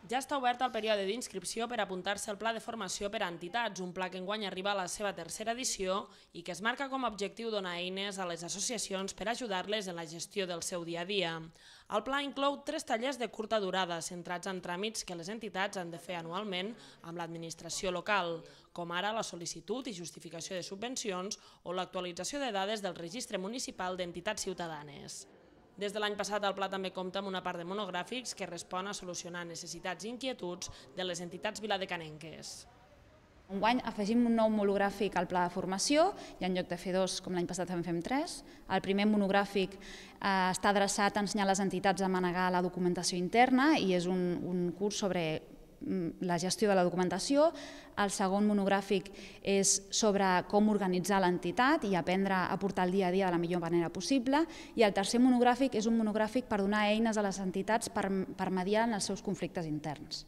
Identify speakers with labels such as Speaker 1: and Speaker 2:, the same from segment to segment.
Speaker 1: Ja està obert el període d'inscripció per apuntar-se al Pla de Formació per a Entitats, un pla que enguany arriba a la seva tercera edició i que es marca com a objectiu donar eines a les associacions per ajudar-les en la gestió del seu dia a dia. El pla inclou 3 tallers de curta durada centrats en tràmits que les entitats han de fer anualment amb l'administració local, com ara la sol·licitud i justificació de subvencions o l'actualització de dades del Registre Municipal d'Entitats Ciutadanes. Des de l'any passat el pla també compta amb una part de monogràfics que respon a solucionar necessitats i inquietuds de les entitats viladecanenques.
Speaker 2: Enguany afegim un nou monogràfic al pla de formació i en lloc de fer 2, com l'any passat en fem 3. El primer monogràfic està adreçat a ensenyar a les entitats a manegar la documentació interna i és un curs sobre la gestió de la documentació. El segon monogràfic és sobre com organitzar l'entitat i aprendre a portar el dia a dia de la millor manera possible. I el tercer monogràfic és un monogràfic per donar eines a les entitats per mediar en els seus conflictes interns.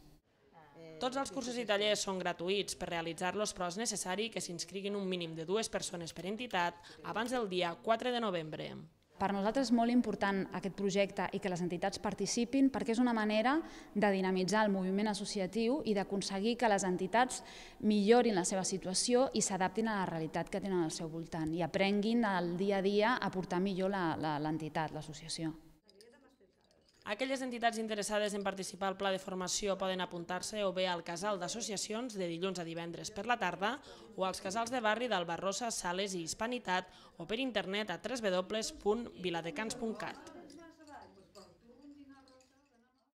Speaker 1: Tots els cursos i tallers són gratuïts. Per realitzar-los, però, és necessari que s'inscriguin un mínim de 2 persones per entitat abans del dia 4 de novembre.
Speaker 2: Per nosaltres és molt important aquest projecte i que les entitats participin perquè és una manera de dinamitzar el moviment associatiu i d'aconseguir que les entitats millorin la seva situació i s'adaptin a la realitat que tenen al seu voltant i aprenguin el dia a dia a portar millor l'entitat, l'associació.
Speaker 1: Aquelles entitats interessades en participar al pla de formació poden apuntar-se o bé al casal d'associacions de dilluns a divendres per la tarda o als casals de barri d'Albarrossa, Sales i Hispanitat o per internet a www.viladecans.cat.